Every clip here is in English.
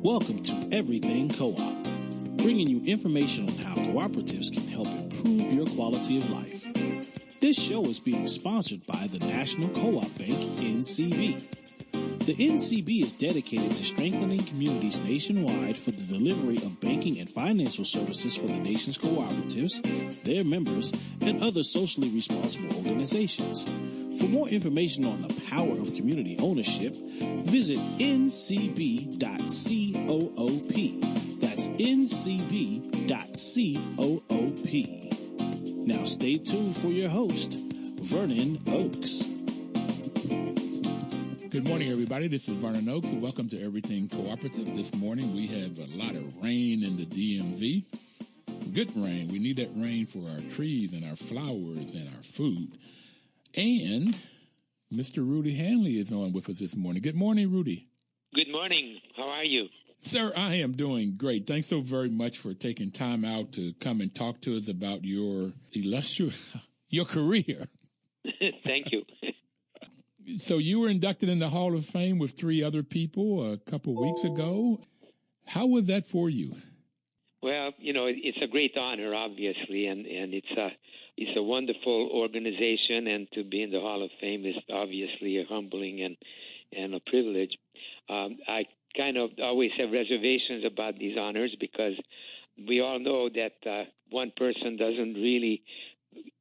Welcome to Everything Co-op, bringing you information on how cooperatives can help improve your quality of life. This show is being sponsored by the National Co-op Bank, NCB. The NCB is dedicated to strengthening communities nationwide for the delivery of banking and financial services for the nation's cooperatives, their members, and other socially responsible organizations. For more information on the power of community ownership, visit ncb.coop. That's ncb.coop. Now stay tuned for your host, Vernon Oakes. Good morning, everybody. This is Vernon Oakes, and welcome to Everything Cooperative. This morning, we have a lot of rain in the DMV. Good rain. We need that rain for our trees and our flowers and our food. And Mr. Rudy Hanley is on with us this morning. Good morning, Rudy. Good morning. How are you? Sir, I am doing great. Thanks so very much for taking time out to come and talk to us about your illustrious, your career. Thank you. So you were inducted in the Hall of Fame with three other people a couple weeks ago. How was that for you? Well, you know, it's a great honor, obviously, and it's a wonderful organization, and to be in the Hall of Fame is obviously a humbling and a privilege. I kind of always have reservations about these honors because we all know that one person doesn't really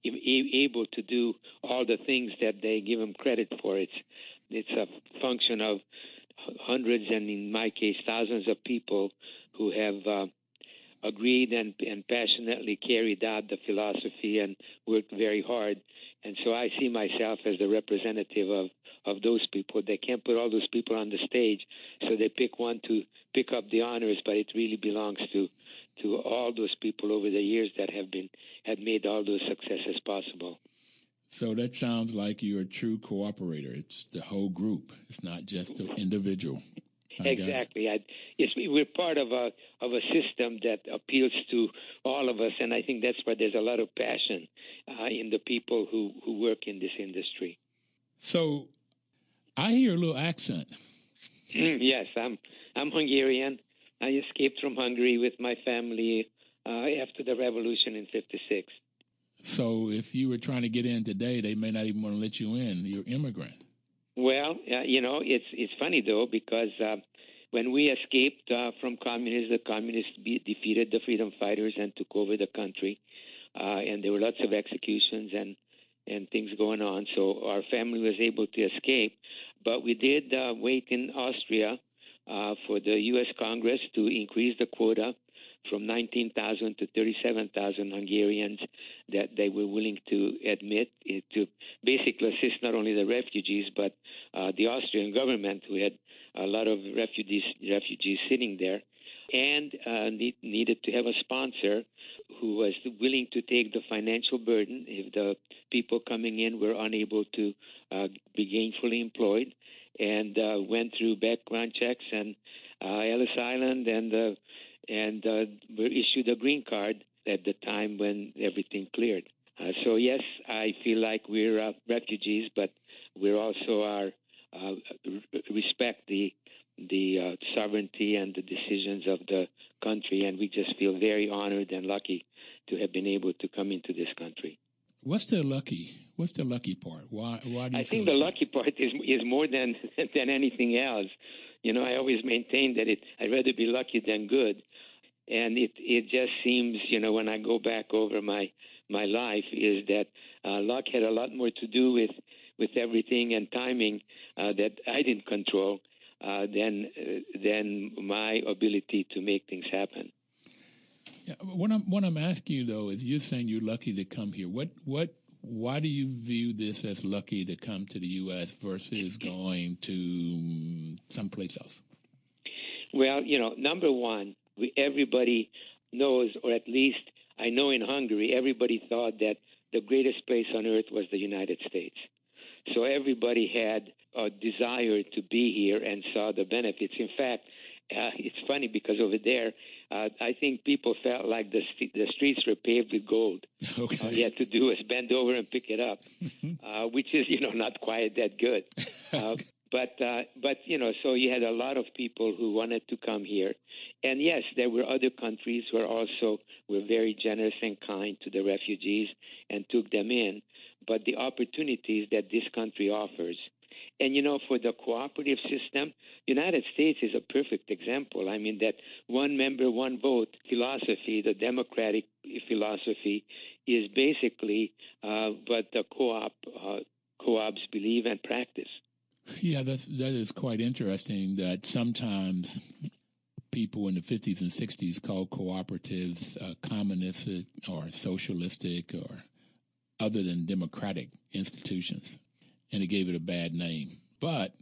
able to do all the things that they give them credit for. It's a function of hundreds and, in my case, thousands of people who have agreed and passionately carried out the philosophy and worked very hard. And so I see myself as the representative of those people. They can't put all those people on the stage, so they pick one to pick up the honors, but it really belongs to all those people over the years that have made all those successes possible. So that sounds like you're a true cooperator. It's the whole group. It's not just the individual. Exactly. We're part of a system that appeals to all of us, and I think that's why there's a lot of passion in the people who work in this industry. So I hear a little accent. Yes, I'm Hungarian. I escaped from Hungary with my family after the revolution in '56. So if you were trying to get in today, they may not even want to let you in. You're immigrant. Well, you know, it's funny, though, because when we escaped from communism, the communists defeated the freedom fighters and took over the country. And there were lots of executions and things going on. So our family was able to escape. But we did wait in Austria for the U.S. Congress to increase the quota from 19,000 to 37,000 Hungarians that they were willing to admit to basically assist not only the refugees, but the Austrian government, who had a lot of refugees sitting there, and needed to have a sponsor who was willing to take the financial burden if the people coming in were unable to be gainfully employed, and went through background checks and Ellis Island and were issued a green card at the time when everything cleared. So yes, I feel like we're refugees, but we also respect the sovereignty and the decisions of the country, and we just feel very honored and lucky to have been able to come into this country. What's the lucky part? Why do you I think the lucky part is more than anything else. You know, I always maintain that I'd rather be lucky than good. And it just seems, you know, when I go back over my life, is that luck had a lot more to do with everything and timing that I didn't control than my ability to make things happen. Yeah, what I'm asking you, though, is you're saying you're lucky to come here. Why do you view this as lucky to come to the U.S. versus going to someplace else? Well, you know, number one, everybody knows, or at least I know in Hungary, everybody thought that the greatest place on earth was the United States. So everybody had a desire to be here and saw the benefits. In fact, it's funny because over there, I think people felt like the streets were paved with gold. Okay. All you had to do was bend over and pick it up, which is, you know, not quite that good. But so you had a lot of people who wanted to come here, and yes, there were other countries who were very generous and kind to the refugees and took them in. But the opportunities that this country offers, and for the cooperative system, the United States is a perfect example. I mean, that one member, one vote philosophy, the democratic philosophy, is basically what the co-ops believe and practice. Yeah, that is quite interesting that sometimes people in the 50s and 60s called cooperatives communistic or socialistic or other than democratic institutions, and it gave it a bad name. But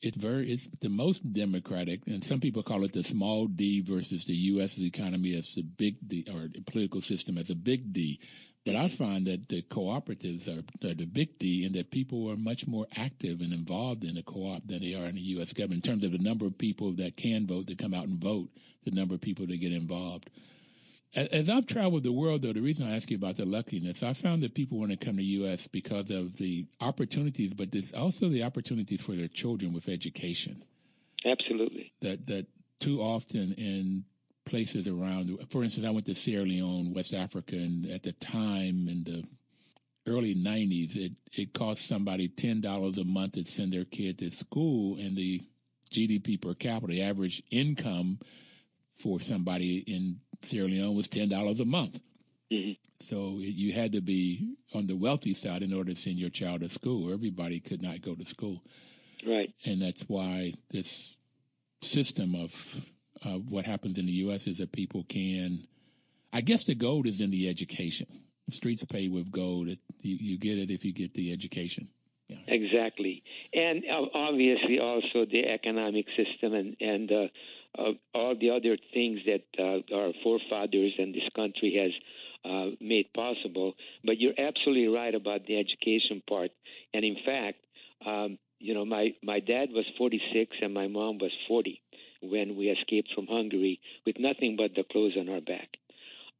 it's the most democratic, and some people call it the small D versus the U.S. economy as the big D, or the political system as a big D. But I find that the cooperatives are the big D, and that people are much more active and involved in the co-op than they are in the U.S. government in terms of the number of people that can vote, that come out and vote, the number of people that get involved. As I've traveled the world, though, the reason I ask you about the luckiness, I found that people want to come to the U.S. because of the opportunities, but there's also the opportunities for their children with education. Absolutely. That too often in places around, for instance, I went to Sierra Leone, West Africa, and at the time in the early 90s, it cost somebody $10 a month to send their kid to school, and the GDP per capita, the average income for somebody in Sierra Leone was $10 a month. Mm-hmm. So you had to be on the wealthy side in order to send your child to school. Everybody could not go to school. Right. And that's why this system of what happens in the U.S. is that people can, I guess the gold is in the education. The streets pay with gold. You get it if you get the education. Yeah. Exactly. And obviously also the economic system and all the other things that our forefathers and this country has made possible. But you're absolutely right about the education part. And in fact, my dad was 46 and my mom was 40 when we escaped from Hungary with nothing but the clothes on our back.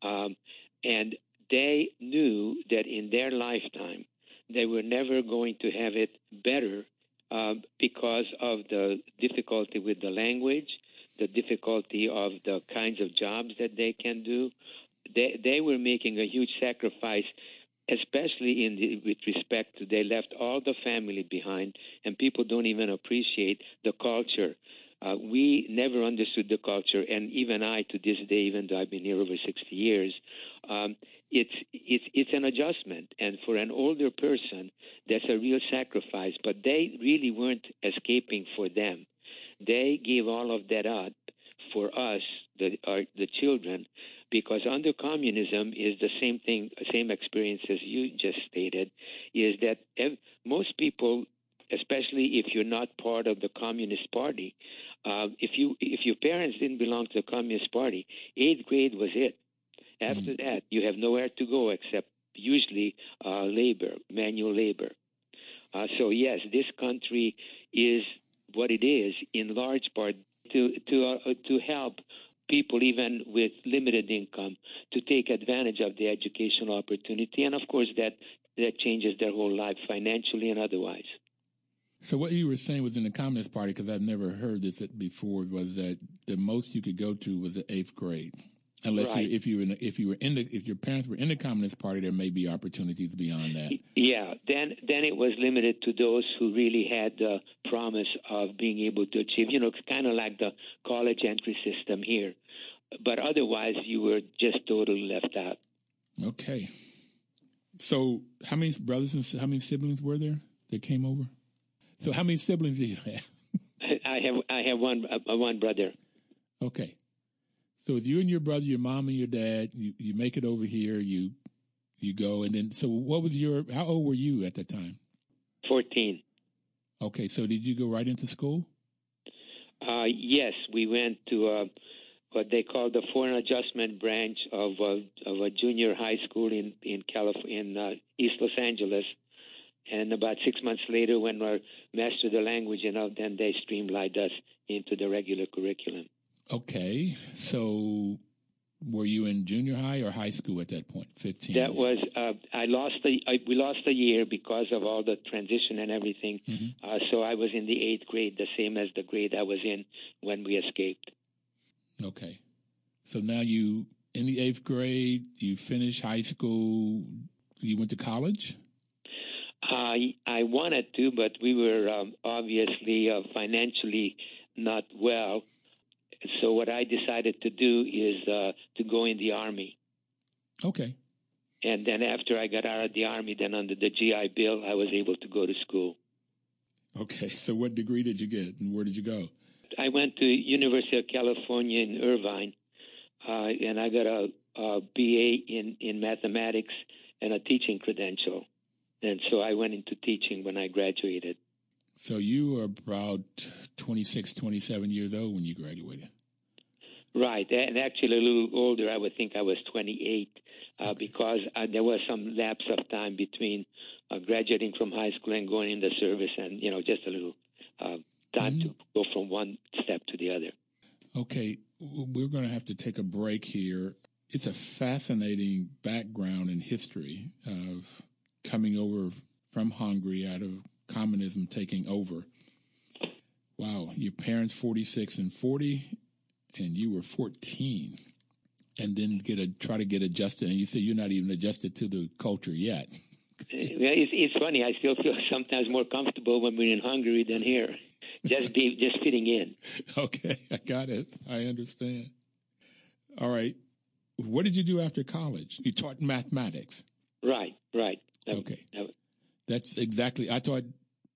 And they knew that in their lifetime, they were never going to have it better because of the difficulty with the language, the difficulty of the kinds of jobs that they can do. They were making a huge sacrifice, especially with respect to they left all the family behind, and people don't even appreciate the culture. We never understood the culture, and even I, to this day, even though I've been here over 60 years, it's an adjustment. And for an older person, that's a real sacrifice. But they really weren't escaping for them. They gave all of that up for us, the children, because under communism is the same thing, same experience as you just stated, is that most people, especially if you're not part of the Communist Party, if your parents didn't belong to the Communist Party, 8th grade was it. After that, you have nowhere to go except usually labor, manual labor. So yes, this country is what it is in large part to help people even with limited income to take advantage of the educational opportunity, and of course that changes their whole life financially and otherwise. So what you were saying was in the Communist Party, because I've never heard this before, was that the most you could go to was the 8th grade, unless right. if your parents were in the Communist Party, there may be opportunities beyond that. Yeah, then it was limited to those who really had the promise of being able to achieve. It's kind of like the college entry system here, but otherwise you were just totally left out. Okay. So how many brothers and how many siblings were there that came over? So how many siblings do you have? I have one brother. Okay. So with you and your brother, your mom and your dad, you make it over here, you go, and then, so how old were you at that time? 14. Okay, so did you go right into school? Yes, we went to what they call the foreign adjustment branch of a junior high school in California, in East Los Angeles. And about 6 months later, when we mastered the language, then they streamlined us into the regular curriculum. Okay, so were you in junior high or high school at that point? 15. That was we lost a year because of all the transition and everything. Mm-hmm. So I was in the 8th grade, the same as the grade I was in when we escaped. Okay. So now you in the 8th grade, you finished high school. You went to college? I wanted to, but we were obviously financially not well. So what I decided to do is to go in the Army. Okay. And then after I got out of the Army, then under the GI Bill, I was able to go to school. Okay. So what degree did you get, and where did you go? I went to University of California in Irvine, and I got a BA in mathematics and a teaching credential. And so I went into teaching when I graduated. So you were about 26, 27 years old when you graduated? Right. And actually a little older. I would think I was 28 because there was some lapse of time between graduating from high school and going in the service and, just a little time to go from one step to the other. Okay. We're going to have to take a break here. It's a fascinating background and history of coming over from Hungary out of communism taking over. Wow, your parents 46 and 40, and you were 14, and then try to get adjusted. And you say you're not even adjusted to the culture yet. It's funny. I still feel sometimes more comfortable when we're in Hungary than here. Just fitting in. Okay, I got it. I understand. All right. What did you do after college? You taught mathematics. Right. Okay. That's exactly. I taught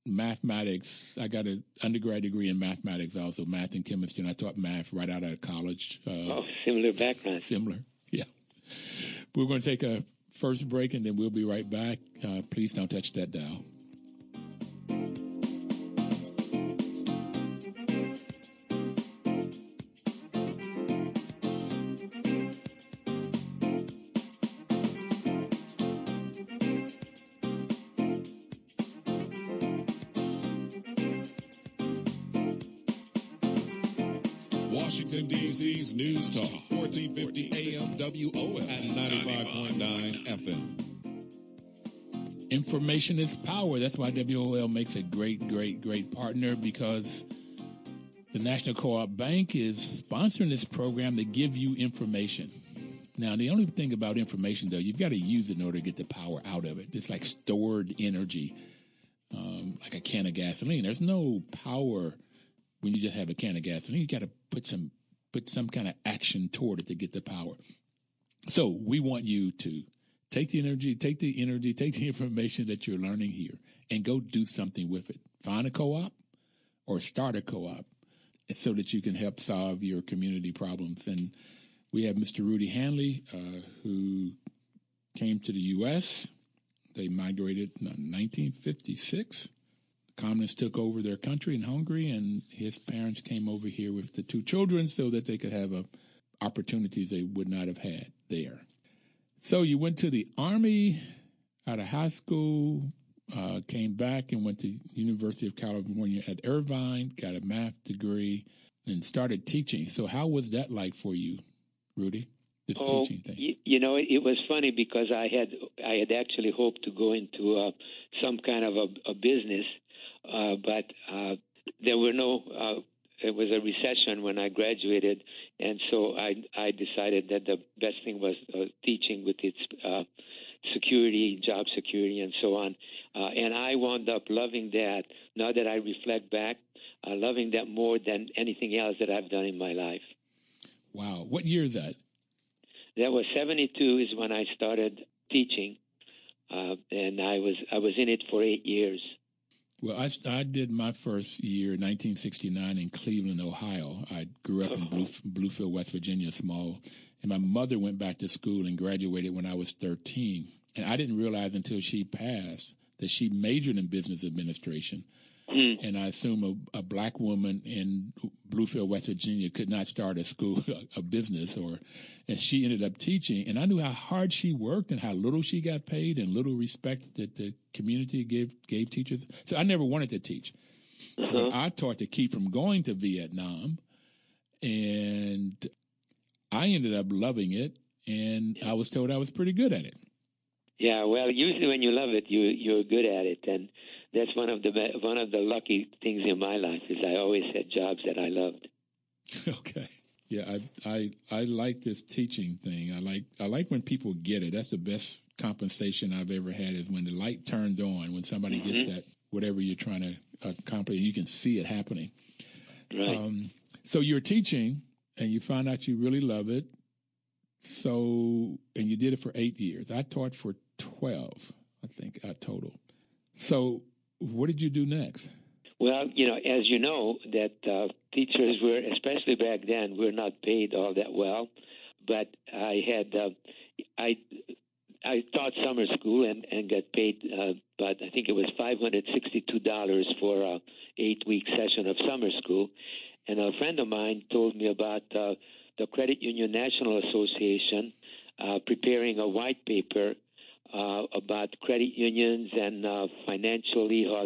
mathematics. I got an undergrad degree in mathematics, also math and chemistry, and I taught math right out of college. Similar background. Similar, yeah. We're going to take a first break, and then we'll be right back. Please don't touch that dial. Washington, D.C.'s News Talk, 1450 AM WOL and 95.9 FM. Information is power. That's why WOL makes a great partner, because the National Co-op Bank is sponsoring this program to give you information. Now, the only thing about information, though, you've got to use it in order to get the power out of it. It's like stored energy, like a can of gasoline. There's no power when you just have a can of gasoline. You got to put some kind of action toward it to get the power. So we want you to take the information that you're learning here and go do something with it. Find a co-op or start a co-op so that you can help solve your community problems. And we have Mr. Rudy Hanley, who came to the U.S. They migrated in 1956. Communists took over their country in Hungary, and his parents came over here with the two children so that they could have opportunities they would not have had there. So you went to the Army out of high school, came back and went to University of California at Irvine, got a math degree, and started teaching. So how was that like for you, Rudy, this teaching thing? It was funny because I had actually hoped to go into some kind of a business, but there were no. It was a recession when I graduated, and so I decided that the best thing was teaching with its security, job security, and so on. And I wound up loving that. Now that I reflect back, loving that more than anything else that I've done in my life. Wow. What year is that? That was 1972 is when I started teaching, and I was in it for 8 years. Well, I did my first year, 1969, in Cleveland, Ohio. I grew up in Bluefield, West Virginia, small. And my mother went back to school and graduated when I was 13. And I didn't realize until she passed that she majored in business administration. And I assume a black woman in Bluefield, West Virginia could not start a school, a business, and she ended up teaching. And I knew how hard she worked and how little she got paid and little respect that the community gave teachers. So I never wanted to teach. But I taught to keep from going to Vietnam. And I ended up loving it, and I was told I was pretty good at it. Yeah, well, usually when you love it, you're good at it, and that's one of the lucky things in my life is I always had jobs that I loved. Okay. Yeah, I like this teaching thing. I like when people get it. That's the best compensation I've ever had is when the light turned on, when somebody gets that whatever you're trying to accomplish, you can see it happening. Right. So you're teaching, and you find out you really love it. So, and you did it for 8 years. I taught for 12, I think, total. So what did you do next? Well, as you know, that teachers were, especially back then, were not paid all that well. But I taught summer school and got paid, but I think it was $562 for a 8-week session of summer school. And a friend of mine told me about the Credit Union National Association preparing a white paper about credit unions and financially how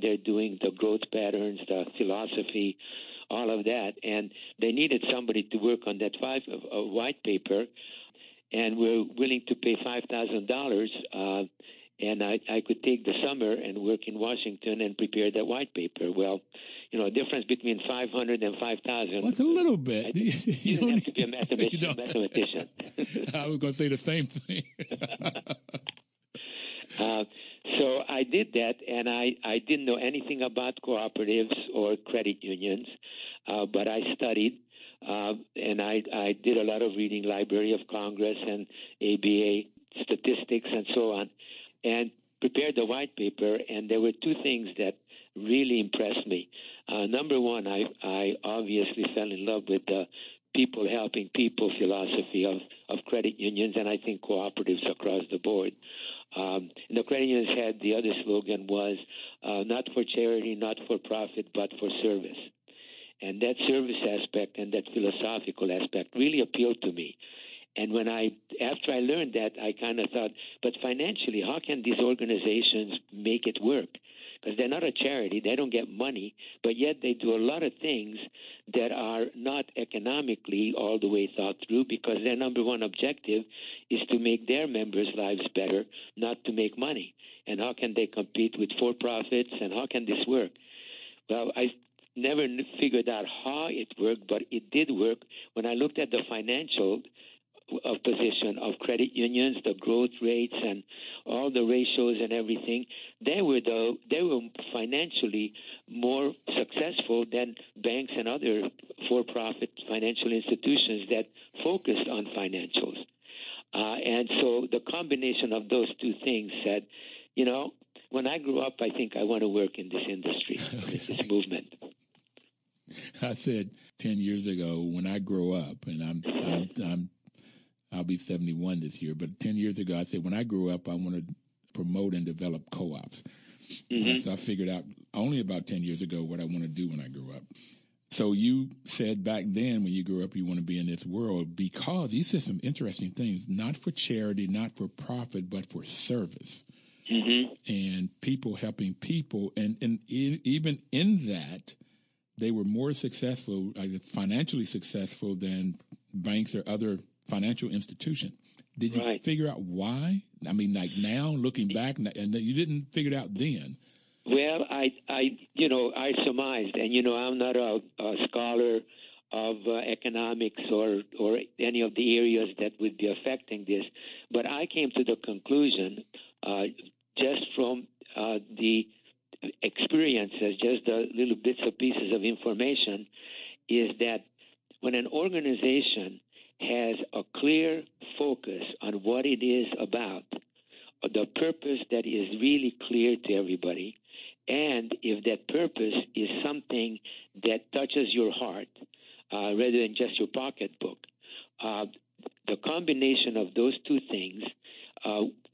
they're doing, the growth patterns, the philosophy, all of that. And they needed somebody to work on that white paper, and we're willing to pay $5,000. And I could take the summer and work in Washington and prepare that white paper. Well, difference between 500 and 5,000. Well, it's a little bit. You don't have to be a mathematician. I was going to say the same thing. So I did that, and I didn't know anything about cooperatives or credit unions, but I studied, and I did a lot of reading, Library of Congress and ABA statistics and so on, and prepared the white paper. And there were two things that really impressed me. Number one, I obviously fell in love with the people helping people philosophy of credit unions, and I think cooperatives across the board. And the credit unions had, the other slogan was not for charity, not for profit, but for service. And that service aspect and that philosophical aspect really appealed to me. And after I learned that, I kind of thought, but financially, how can these organizations make it work? Because they're not a charity, they don't get money, but yet they do a lot of things that are not economically all the way thought through, because their number one objective is to make their members' lives better, not to make money. And how can they compete with for-profits, and how can this work? Well, I never figured out how it worked, but it did work when I looked at the financial position of credit unions, the growth rates and all the ratios and everything. They were financially more successful than banks and other for-profit financial institutions that focused on financials. And so the combination of those two things said, when I grew up, I think I want to work in this industry, this movement. I said 10 years ago, when I grow up, and I'll be 71 this year, but 10 years ago, I said, when I grew up, I want to promote and develop co-ops. So I figured out only about 10 years ago what I want to do when I grew up. So you said back then when you grew up, you want to be in this world because you said some interesting things, not for charity, not for profit, but for service. And people helping people. And even in that, they were more successful, financially successful than banks or other financial institution. Did you figure out why? I mean, like now, looking back, and you didn't figure it out then. Well, I surmised, and I'm not a scholar of economics or any of the areas that would be affecting this, but I came to the conclusion just from the experiences, just the little bits and pieces of information, is that when an organization has a clear focus on what it is about, the purpose that is really clear to everybody, and if that purpose is something that touches your heart rather than just your pocketbook, the combination of those two things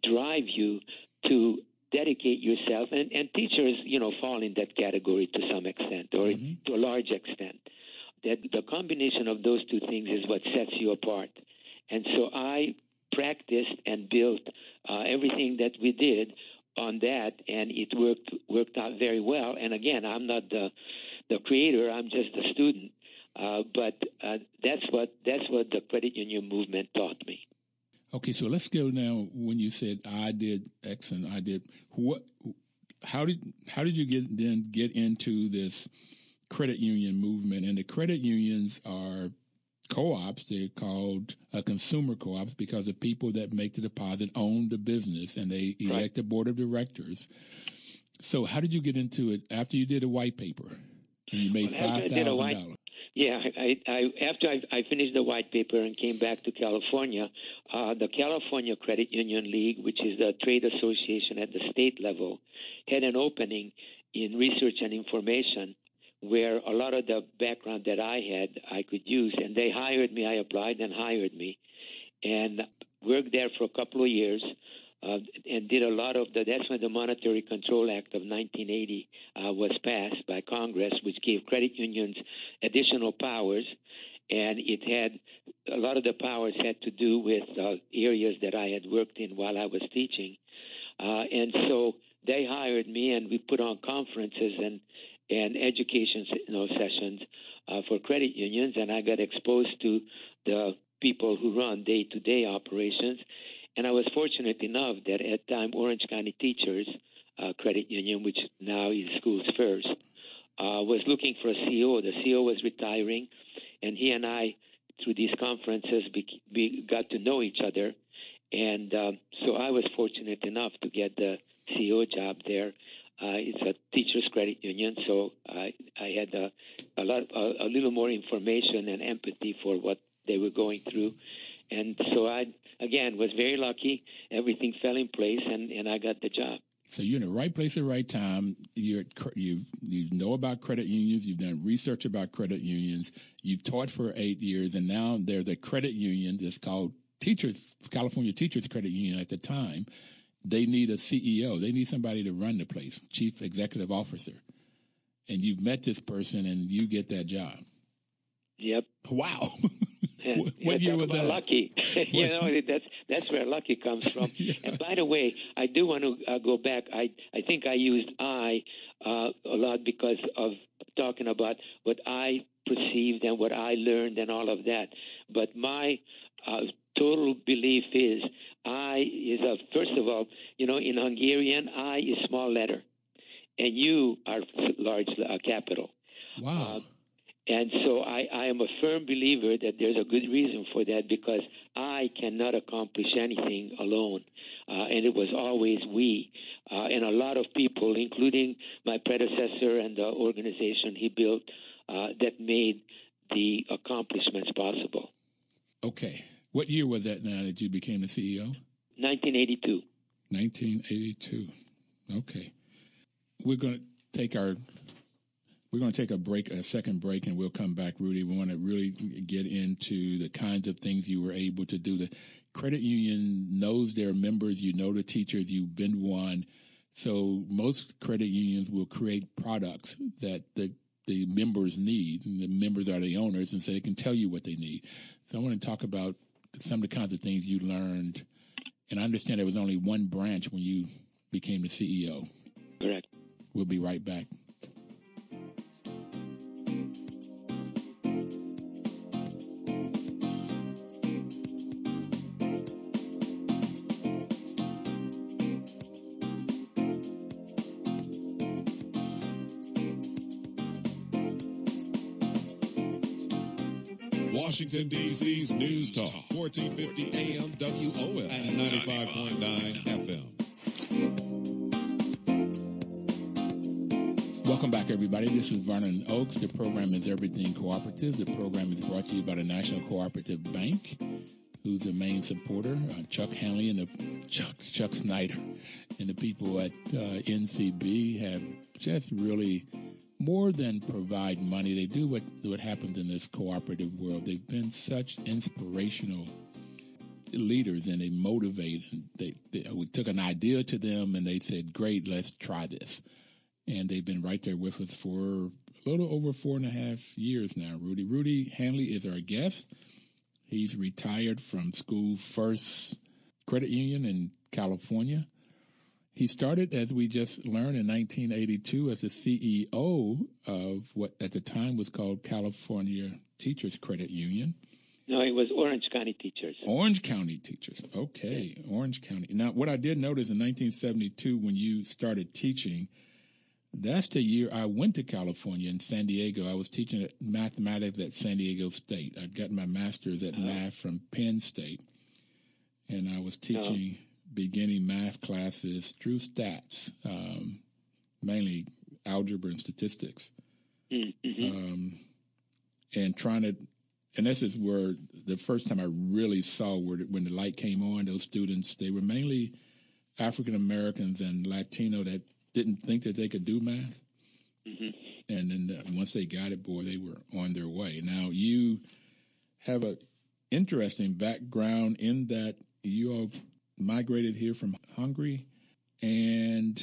drive you to dedicate yourself, and teachers, fall in that category to some extent or to a large extent. That the combination of those two things is what sets you apart. And so I practiced and built everything that we did on that, and it worked out very well. And again, I'm not the creator, I'm just a student. But that's what the credit union movement taught me. Okay, so let's go now. When you said I did X and I did what, how did you get into this credit union movement? And the credit unions are co-ops. They're called consumer co-ops because the people that make the deposit own the business, and they elect a board of directors. So how did you get into it after you did a white paper and you made $5,000? Yeah, after I finished the white paper and came back to California, the California Credit Union League, which is the trade association at the state level, had an opening in research and information where a lot of the background that I had I could use, and they hired me. I applied and hired me, and worked there for a couple of years. And did a lot of that's when the Monetary Control Act of 1980 was passed by Congress, which gave credit unions additional powers. And it had a lot of the powers had to do with areas that I had worked in while I was teaching. And so they hired me, and we put on conferences and education sessions for credit unions. And I got exposed to the people who run day-to-day operations. And I was fortunate enough that at the time Orange County Teachers Credit Union, which now is SchoolsFirst, was looking for a CEO. The CEO was retiring, and he and I, through these conferences, we got to know each other. And so I was fortunate enough to get the CEO job there. It's a teachers credit union, so I had a little more information and empathy for what they were going through. And so I, again, was very lucky. Everything fell in place, and I got the job. So you're in the right place at the right time. You know about credit unions. You've done research about credit unions. You've taught for 8 years, and now there's a credit union that's called California Teachers Credit Union at the time. They need a CEO. They need somebody to run the place, chief executive officer. And you've met this person, and you get that job. Yep. Wow. What year was that? Lucky. That's where lucky comes from. Yeah. And by the way, I do want to go back. I think I used a lot because of talking about what I perceived and what I learned and all of that. But my total belief is I is first of all, in Hungarian, I is small letter, and you are large capital. Wow. And so I am a firm believer that there's a good reason for that, because I cannot accomplish anything alone. And it was always we. And a lot of people, including my predecessor and the organization he built, that made the accomplishments possible. Okay. What year was that now that you became the CEO? 1982. 1982. Okay. We're going to take a second break, and we'll come back, Rudy. We want to really get into the kinds of things you were able to do. The credit union knows their members. You know the teachers. You've been one. So most credit unions will create products that the members need, and the members are the owners, and so they can tell you what they need. So I want to talk about some of the kinds of things you learned. And I understand there was only one branch when you became the CEO. Correct. We'll be right back. Washington, D.C.'s News Talk, 1450 AM WOS and 95.9 FM. Welcome back, everybody. This is Vernon Oakes. The program is Everything Cooperative. The program is brought to you by the National Cooperative Bank, who's the main supporter, Chuck Hanley and Chuck Snyder. And the people at NCB have just really more than provide money. They do what happens in this cooperative world. They've been such inspirational leaders, and they motivate. And we took an idea to them, and they said, great, let's try this. And they've been right there with us for a little over 4.5 years now, Rudy. Rudy Hanley is our guest. He's retired from SchoolsFirst Credit Union in California. He started, as we just learned, in 1982 as the CEO of what at the time was called California Teachers Credit Union. No, it was Orange County Teachers. Orange County Teachers. Okay, yeah. Orange County. Now, what I did notice in 1972 when you started teaching, that's the year I went to California in San Diego. I was teaching mathematics at San Diego State. I'd gotten my master's at math from Penn State, and I was teaching beginning math classes through stats, mainly algebra and statistics, and trying to. And this is where the first time I really saw when the light came on, those students, they were mainly African Americans and Latino that didn't think that they could do math. And then once they got it, boy, they were on their way. Now, you have an interesting background in that you all migrated here from Hungary. And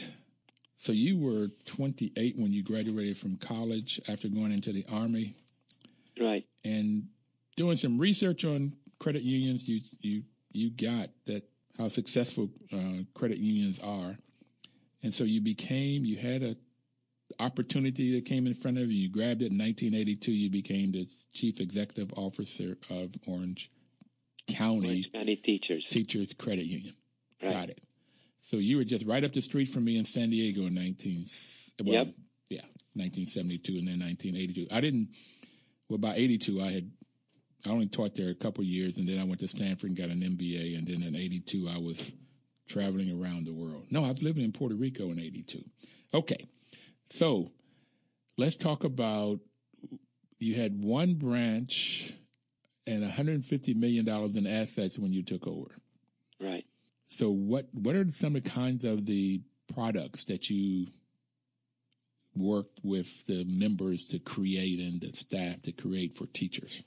so you were 28 when you graduated from college after going into the Army. Right. And doing some research on credit unions, you got that how successful credit unions are. And so you had an opportunity that came in front of you. You grabbed it in 1982. You became the chief executive officer of Orange County Teachers Credit Union. Right. Got it. So you were just right up the street from me in San Diego in 1972 and then 1982. By 82, I only taught there a couple of years, and then I went to Stanford and got an MBA, and then in 82, I was traveling around the world. No, I was living in Puerto Rico in 82. Okay, so let's talk about, you had one branch and $150 million in assets when you took over. Right. So what are some of the kinds of the products that you worked with the members to create and the staff to create for teachers?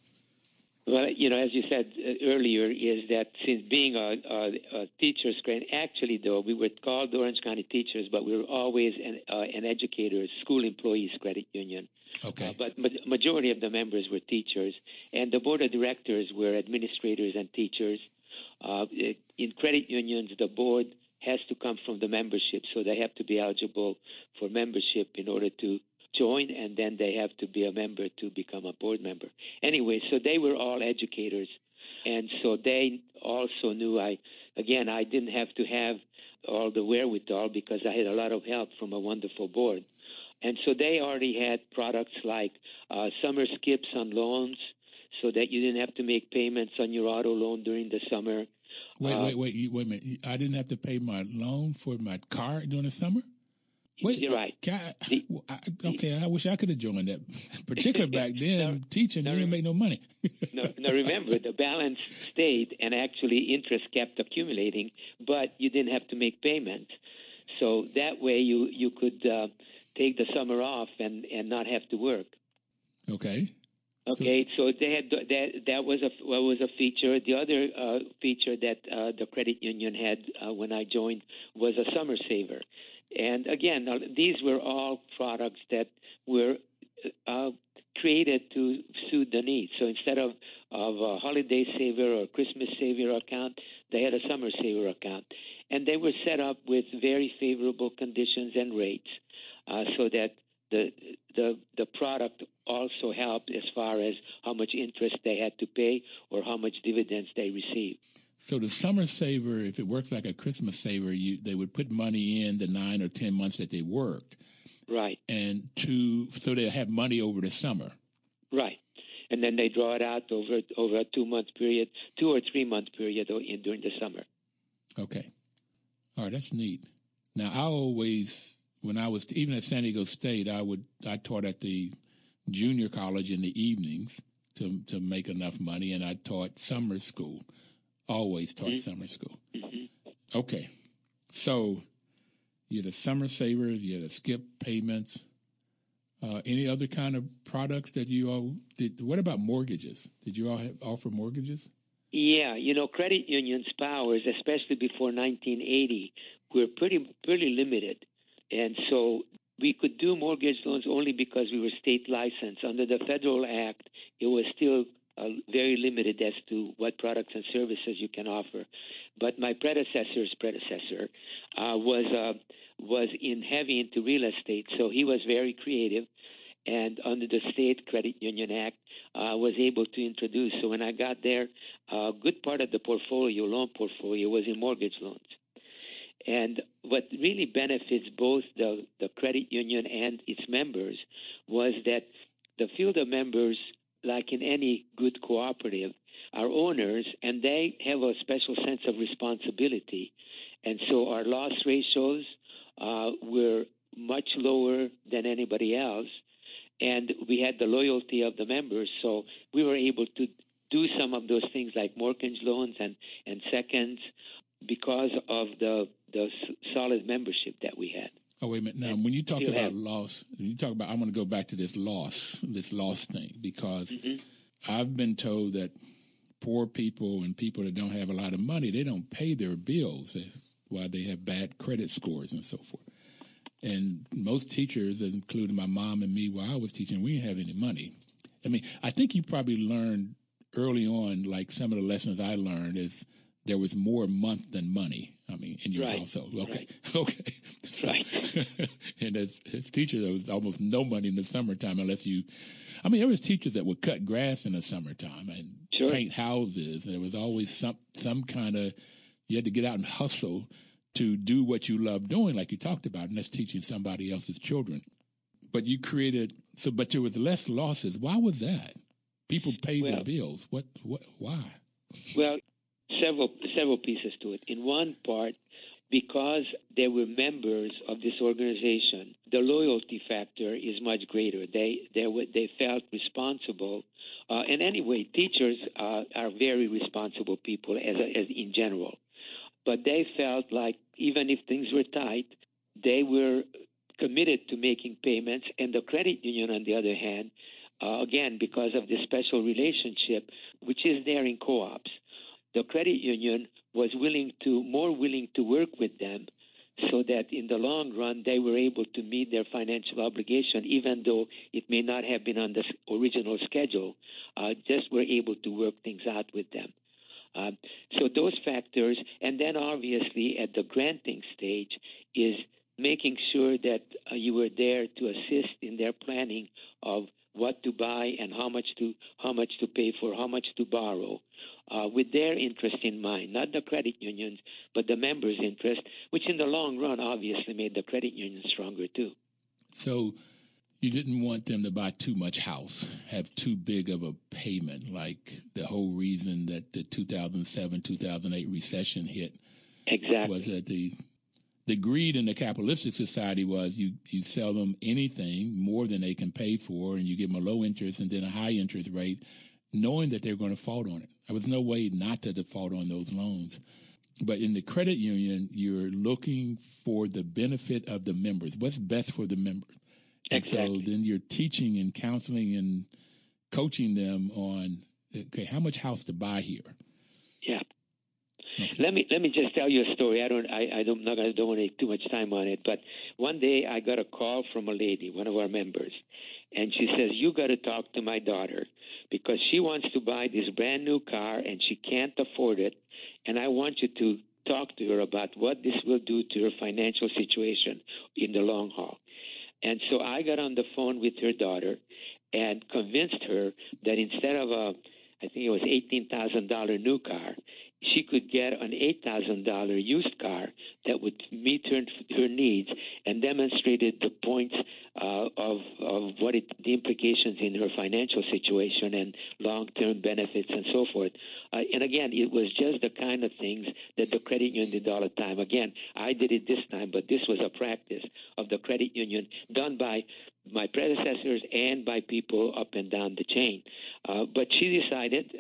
Well, as you said earlier, is that since being a teacher's credit, actually, though, we were called Orange County Teachers, but we were always an educators, school employees credit union. Okay. But majority of the members were teachers, and the board of directors were administrators and teachers. In credit unions, the board has to come from the membership, so they have to be eligible for membership in order to join, and then they have to be a member to become a board member. Anyway, so they were all educators, and so they also knew I didn't have to have all the wherewithal because I had a lot of help from a wonderful board. And so they already had products like summer skips on loans so that you didn't have to make payments on your auto loan during the summer. Wait a minute. I didn't have to pay my loan for my car during the summer? Wait, you're right. I wish I could have joined that. Particularly back then, teaching, you didn't make no money. no, remember, the balance stayed, and actually interest kept accumulating, but you didn't have to make payments. So that way you could take the summer off and not have to work. Okay. Okay, so they had that was a feature. The other feature that the credit union had when I joined was a summer saver. And again, these were all products that were created to suit the needs. So instead of a holiday saver or Christmas saver account, they had a summer saver account. And they were set up with very favorable conditions and rates so that the product also helped as far as how much interest they had to pay or how much dividends they received. So the summer saver, if it works like a Christmas saver, they would put money in the 9 or 10 months that they worked. Right. And so they have money over the summer. Right. And then they draw it out over a 2-month period, 2 or 3 month period during the summer. Okay. All right, that's neat. Now, I always, when I was, even at San Diego State, I taught at the junior college in the evenings to make enough money, and I taught summer school. Always taught summer school. Mm-hmm. Okay. So you had the summer savers, you had the skip payments. Any other kind of products that you all did? What about mortgages? Did you all offer mortgages? Yeah, credit unions' powers, especially before 1980, were pretty limited. And so we could do mortgage loans only because we were state licensed. Under the Federal Act, it was still very limited as to what products and services you can offer. But my predecessor's predecessor was heavy into real estate, so he was very creative, and under the State Credit Union Act, was able to introduce. So when I got there, a good part of the loan portfolio, was in mortgage loans. And what really benefits both the credit union and its members was that the field of members, like in any good cooperative, are owners, and they have a special sense of responsibility. And so our loss ratios were much lower than anybody else, and we had the loyalty of the members, so we were able to do some of those things like mortgage loans and seconds because of the solid membership that we had. Oh, wait a minute. Now, when you talk about loss, I'm going to go back to this loss thing, because I've been told that poor people and people that don't have a lot of money, they don't pay their bills. That's why they have bad credit scores and so forth. And most teachers, including my mom and me, while I was teaching, we didn't have any money. I mean, I think you probably learned early on, like some of the lessons I learned is there was more month than money. I mean, in your household. Okay. Right. Okay. So, right. And as teachers, there was almost no money in the summertime unless there was teachers that would cut grass in the summertime and paint houses. And there was always some kind of, you had to get out and hustle to do what you love doing, like you talked about, and that's teaching somebody else's children. But you but there was less losses. Why was that? People paid their bills. Why? Well, several pieces to it. In one part, because they were members of this organization, the loyalty factor is much greater. They felt responsible. And anyway, teachers are very responsible people as in general. But they felt like even if things were tight, they were committed to making payments. And the credit union, on the other hand, again, because of this special relationship, which is there in co-ops, the credit union was more willing to work with them so that in the long run they were able to meet their financial obligation, even though it may not have been on the original schedule, just were able to work things out with them. So those factors, and then obviously at the granting stage is making sure that you were there to assist in their planning of what to buy and how much to pay for, how much to borrow, with their interest in mind, not the credit unions, but the members' interest, which in the long run obviously made the credit union stronger too. So you didn't want them to buy too much house, have too big of a payment, like the whole reason that the 2007, 2008 recession hit. Exactly. Was that the greed in the capitalistic society was you sell them anything more than they can pay for, and you give them a low interest and then a high interest rate, knowing that they're going to default on it. There was no way not to default on those loans. But in the credit union, you're looking for the benefit of the members. What's best for the members? And exactly. So then you're teaching and counseling and coaching them on, okay, how much house to buy here? Yeah. Okay. Let me just tell you a story. I don't want to take too much time on it. But one day I got a call from a lady, one of our members, and she says, "You got to talk to my daughter because she wants to buy this brand new car and she can't afford it, and I want you to talk to her about what this will do to her financial situation in the long haul." And so I got on the phone with her daughter and convinced her that instead of I think it was $18,000 new car, she could get an $8,000 used car that would meet her needs, and demonstrated the points of the implications in her financial situation and long-term benefits and so forth. And again, it was just the kind of things that the credit union did all the time. Again, I did it this time, but this was a practice of the credit union done by my predecessors and by people up and down the chain. But she decided,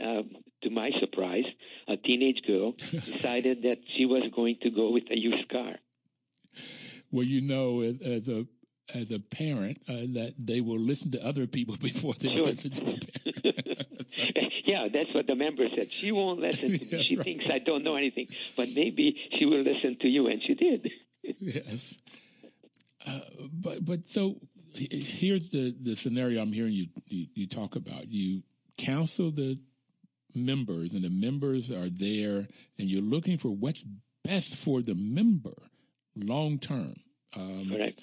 to my surprise, a teenage girl decided that she was going to go with a used car. Well, as a parent, that they will listen to other people before they listen to the parent. Yeah, that's what the member said. She won't listen to me. She thinks I don't know anything, but maybe she will listen to you, and she did. Yes. But so here's the scenario I'm hearing you talk about. You counsel the members, and the members are there, and you're looking for what's best for the member long term. Correct.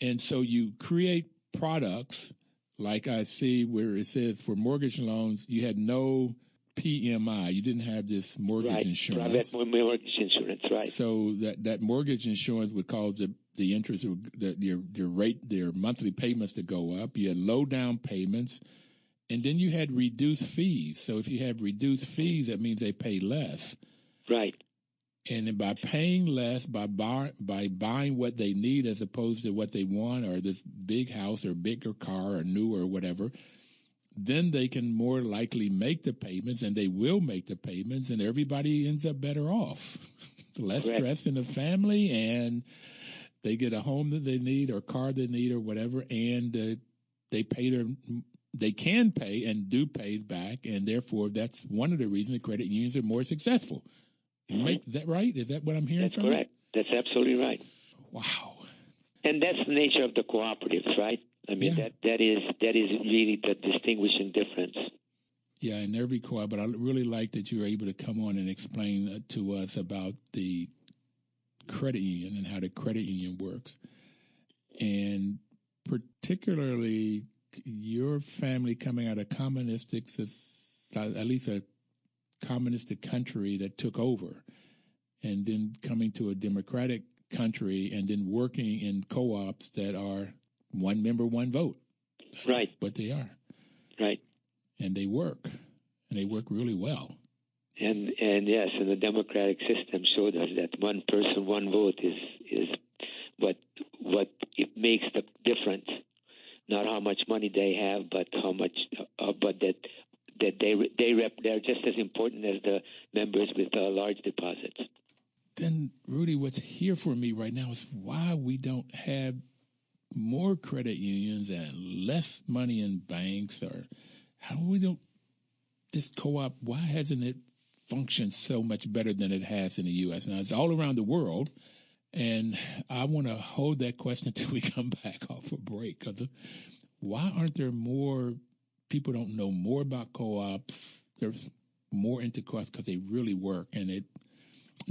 And so you create products like I see where it says for mortgage loans, you had no PMI. You didn't have this mortgage insurance. Private mortgage insurance, right. So that mortgage insurance would cause the interest, your rate, their monthly payments to go up. You had low down payments, and then you had reduced fees. So if you have reduced fees, that means they pay less. Right. And then by paying less, by buying what they need as opposed to what they want, or this big house or bigger car or new or whatever, then they can more likely make the payments, and they will make the payments, and everybody ends up better off. Less stress in the family, and they get a home that they need or car they need or whatever, and they can pay and do pay back, and therefore that's one of the reasons the credit unions are more successful. Make that right? Is that what I'm hearing from you? That's correct. That's absolutely right. Wow. And that's the nature of the cooperatives, right? I mean, that is really the distinguishing difference. Yeah, and every co-op, but I really like that you're able to come on and explain to us about the credit union and how the credit union works. And particularly your family coming out of communistic, at least a communistic country that took over, and then coming to a democratic country, and then working in co-ops that are one member, one vote. That's right. what they are. Right. And they work really well. And yes, and the democratic system showed us that one person, one vote is what it makes the difference. Not how much money they have, but how much, but that they're just as important as the members with large deposits. Then, Rudy, what's here for me right now is why we don't have more credit unions and less money in banks, or how we don't, this co-op, why hasn't it functioned so much better than it has in the U.S.? Now, it's all around the world, and I want to hold that question until we come back off a break. Because why aren't there more, people don't know more about co-ops? There's more into co-ops because they really work. And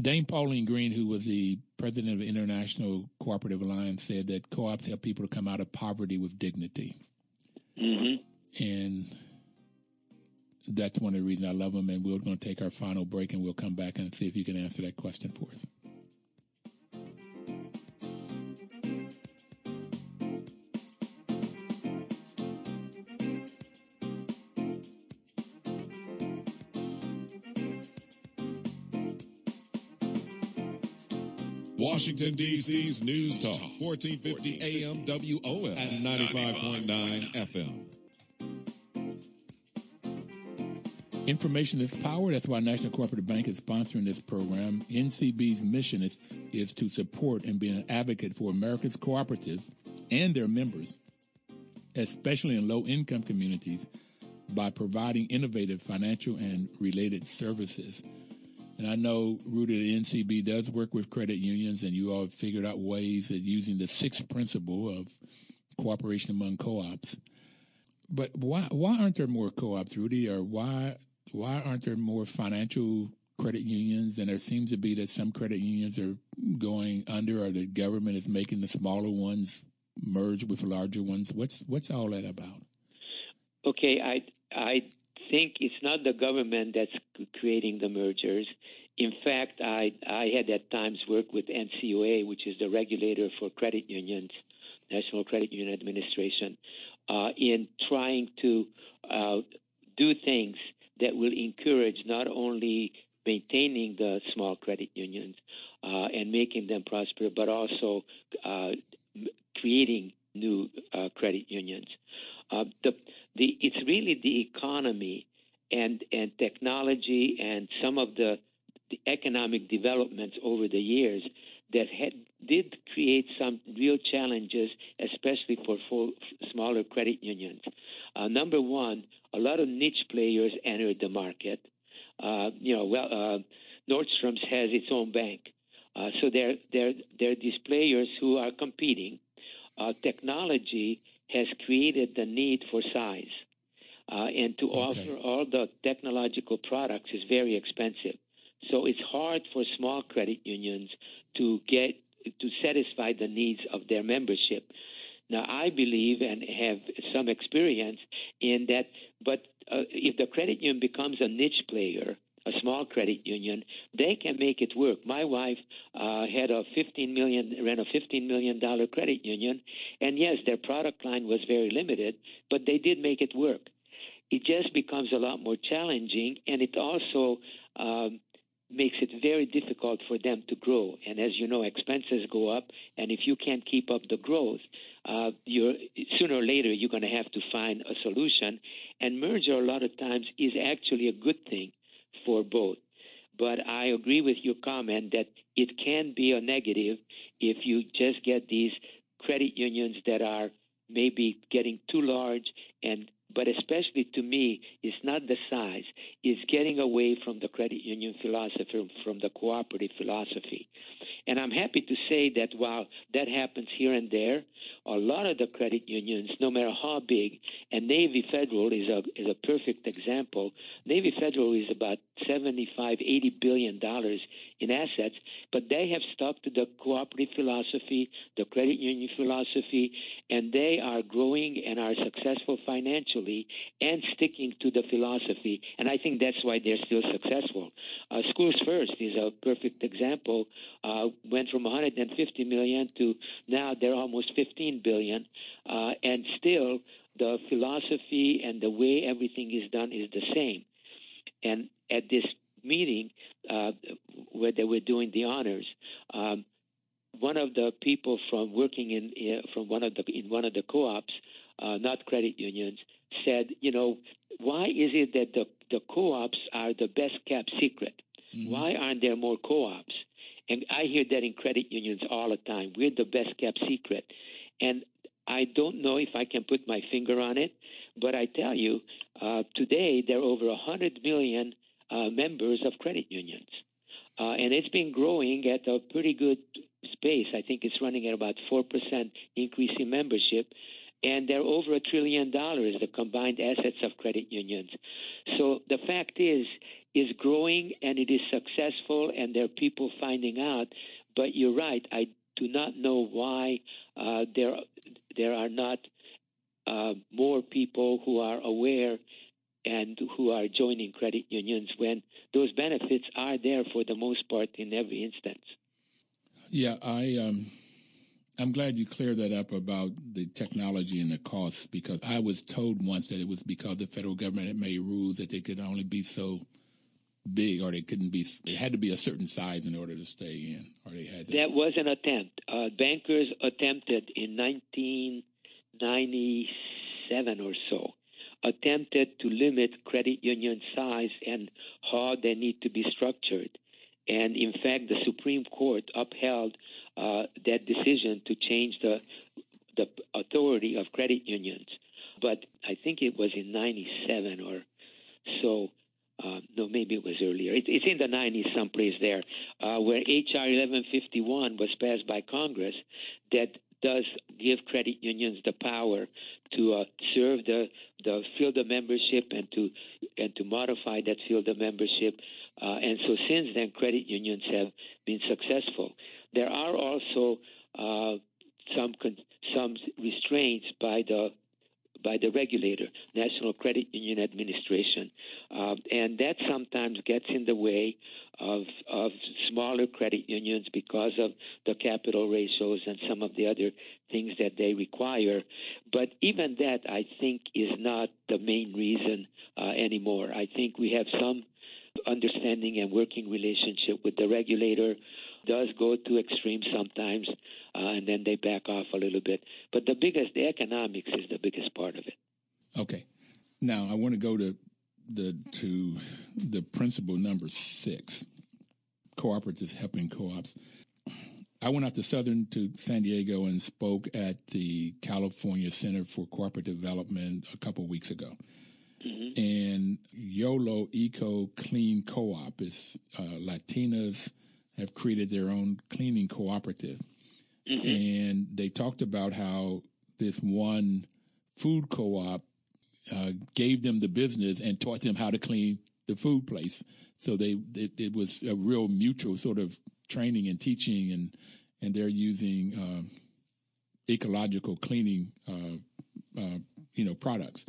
Dame Pauline Green, who was the president of the International Cooperative Alliance, said that co-ops help people to come out of poverty with dignity. Mm-hmm. And that's one of the reasons I love them. And we're going to take our final break, and we'll come back and see if you can answer that question for us. Washington, D.C.'s News Talk, 1450 AM WOS and 95.9 FM. Information is power. That's why National Cooperative Bank is sponsoring this program. NCB's mission is to support and be an advocate for America's cooperatives and their members, especially in low-income communities, by providing innovative financial and related services. And I know, Rudy, the NCB does work with credit unions, and you all have figured out ways of using the sixth principle of cooperation among co-ops. But why aren't there more co-ops, Rudy, or why aren't there more financial credit unions? And there seems to be that some credit unions are going under, or the government is making the smaller ones merge with larger ones. What's all that about? Okay, I think it's not the government that's creating the mergers. In fact, I had at times worked with NCUA, which is the regulator for credit unions, National Credit Union Administration, in trying to do things that will encourage not only maintaining the small credit unions and making them prosper, but also creating new credit unions. It's really the economy and technology and some of the economic developments over the years that did create some real challenges, especially for smaller credit unions. Number one, a lot of niche players entered the market. Nordstrom's has its own bank, so there are these players who are competing. Technology has created the need for size. and to offer all the technological products is very expensive. So it's hard for small credit unions to satisfy the needs of their membership. Now, I believe and have some experience in that, but if the credit union becomes a niche player, a small credit union, they can make it work. My wife ran a $15 million credit union, and yes, their product line was very limited, but they did make it work. It just becomes a lot more challenging, and it also makes it very difficult for them to grow. And as you know, expenses go up, and if you can't keep up the growth, sooner or later you're going to have to find a solution. And merger a lot of times is actually a good thing for both. But I agree with your comment that it can be a negative if you just get these credit unions that are maybe getting too large, but especially to me, it's not the size. It's getting away from the credit union philosophy, from the cooperative philosophy. And I'm happy to say that while that happens here and there, a lot of the credit unions, no matter how big, and Navy Federal is a perfect example. Navy Federal is about $80 billion in assets, but they have stuck to the cooperative philosophy, the credit union philosophy, and they are growing and are successful financially and sticking to the philosophy. And I think that's why they're still successful. SchoolsFirst is a perfect example. Went from $150 million to now they're almost $15 billion, and still the philosophy and the way everything is done is the same. And at this meeting where they were doing the honors, one of the people from working in one of the co-ops, not credit unions, said, why is it that the co-ops are the best kept secret? Mm-hmm. Why aren't there more co-ops? And I hear that in credit unions all the time. We're the best kept secret. And I don't know if I can put my finger on it, but I tell you, today there are over 100 million members of credit unions. And it's been growing at a pretty good pace. I think it's running at about 4% increase in membership. And they're over $1 trillion, the combined assets of credit unions. So the fact is growing, and it is successful, and there are people finding out. But you're right, I do not know why there are not more people who are aware and who are joining credit unions when those benefits are there for the most part in every instance. Yeah, I'm glad you cleared that up about the technology and the costs, because I was told once that it was because the federal government had made rules that they could only be so big, or they had to be a certain size in order to stay in, or they had to. That was an attempt. Bankers attempted in 1997 or so, attempted to limit credit union size and how they need to be structured. And in fact, the Supreme Court upheld that decision to change the authority of credit unions. But I think it was in 97 or so. No, maybe it was earlier. It's in the 90s someplace there, where H.R. 1151 was passed by Congress that does give credit unions the power to serve the field of membership and to modify that field of membership. And so since then, credit unions have been successful. There are also some restraints by the regulator, National Credit Union Administration, and that sometimes gets in the way of smaller credit unions because of the capital ratios and some of the other things that they require. But even that, I think, is not the main reason anymore. I think we have some understanding and working relationship with the regulator. Does go to extremes sometimes, and then they back off a little bit. But the economics is the biggest part of it. Okay. Now I want to go to the principle number 6, cooperatives helping co-ops. I went out to San Diego and spoke at the California Center for Cooperative Development a couple of weeks ago. Mm-hmm. And YOLO Eco Clean Co-op is Latinas have created their own cleaning cooperative. Mm-hmm. And they talked about how this one food co-op gave them the business and taught them how to clean the food place. So it was a real mutual sort of training and teaching, and they're using ecological cleaning, products.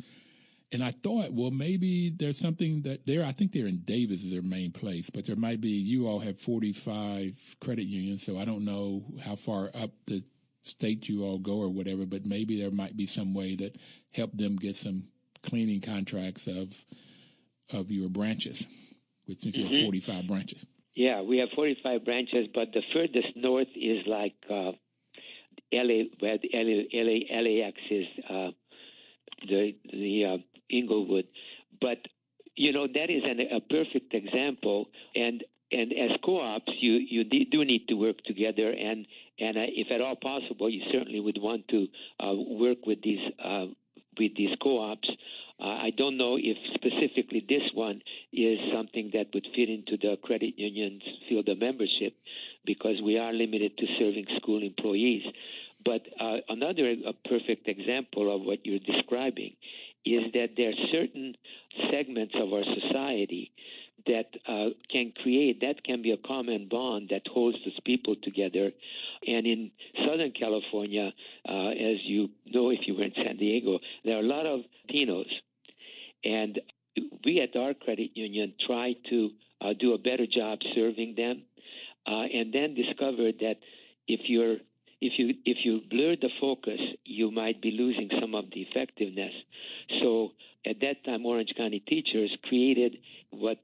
And I thought, well, maybe there's something that I think they're in Davis is their main place, but there might be, you all have 45 credit unions, so I don't know how far up the state you all go or whatever, but maybe there might be some way that help them get some cleaning contracts of your branches, since you have 45 branches. Yeah, we have 45 branches, but the furthest north is like LA, where the LAX is the Inglewood. But, that is a perfect example. And as co-ops, you do need to work together. And if at all possible, you certainly would want to work with these co-ops. I don't know if specifically this one is something that would fit into the credit union's field of membership, because we are limited to serving school employees. But another perfect example of what you're describing is that there are certain segments of our society that can be a common bond that holds those people together. And in Southern California, as you know, if you were in San Diego, there are a lot of Latinos. And we at our credit union try to do a better job serving them, and then discovered that if you blur the focus, you might be losing some of the effectiveness. So at that time, Orange County teachers created what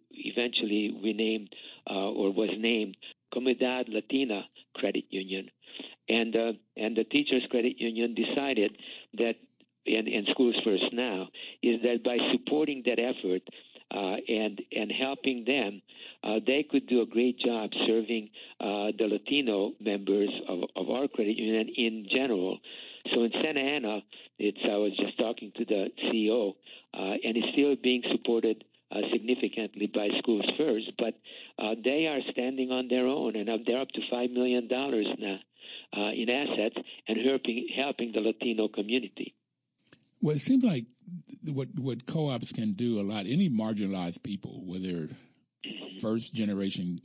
eventually we named or was named Comunidad Latina Credit Union, and the Teachers Credit Union decided that, and Schools First now, is that by supporting that effort and helping them, they could do a great job serving the Latino members of our credit union in general. So in Santa Ana, I was just talking to the CEO, and it's still being supported significantly by Schools First, but they are standing on their own, and they're up to $5 million now in assets and helping the Latino community. Well, it seems like what co-ops can do a lot, any marginalized people, whether first-generation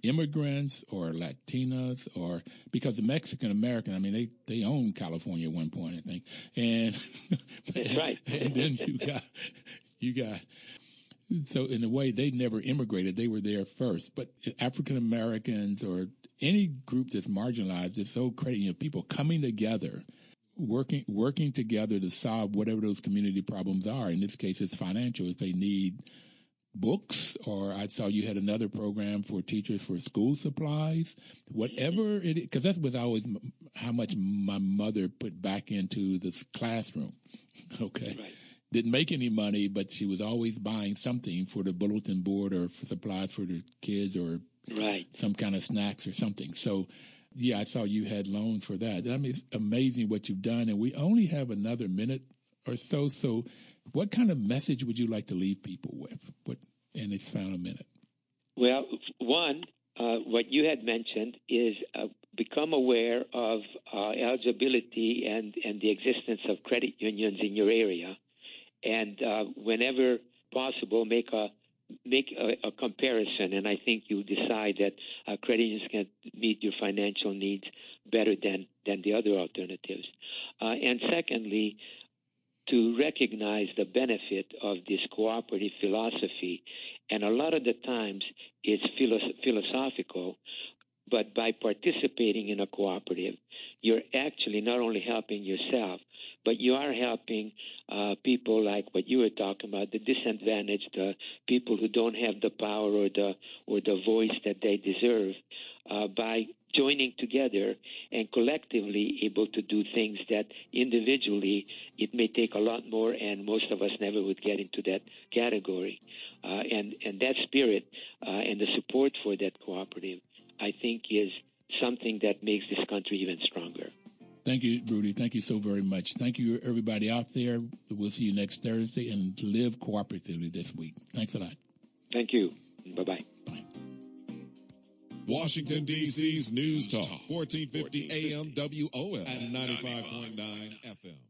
immigrants or Latinas, or because the Mexican-American, I mean, they owned California at one point, I think. And that's right. And then you got, so in a way, they never immigrated. They were there first. But African-Americans or any group that's marginalized, it's so crazy, people coming together, working together to solve whatever those community problems are. In this case, it's financial. If they need books, or I saw you had another program for teachers for school supplies, whatever it is, because that was always how much my mother put back into this classroom. Okay. Right. Didn't make any money, but she was always buying something for the bulletin board or for supplies for the kids, or some kind of snacks or something. So, yeah, I saw you had loans for that. I mean, it's amazing what you've done, and we only have another minute or so. So what kind of message would you like to leave people with? And it's found a minute. Well, one, what you had mentioned is become aware of eligibility and the existence of credit unions in your area, and whenever possible, make a comparison, and I think you'll decide that credit unions can meet your financial needs better than the other alternatives. And secondly, to recognize the benefit of this cooperative philosophy. And a lot of the times it's philosophical, but by participating in a cooperative, you're actually not only helping yourself, but you are helping people like what you were talking about, the disadvantaged, the people who don't have the power or the voice that they deserve, by joining together and collectively able to do things that individually it may take a lot more, and most of us never would get into that category. And that spirit and the support for that cooperative, I think, is something that makes this country even stronger. Thank you, Rudy. Thank you so very much. Thank you, everybody out there. We'll see you next Thursday, and live cooperatively this week. Thanks a lot. Thank you. Bye-bye. Bye. Washington, D.C.'s News Talk, 1450 AM WOL and 95.9 FM.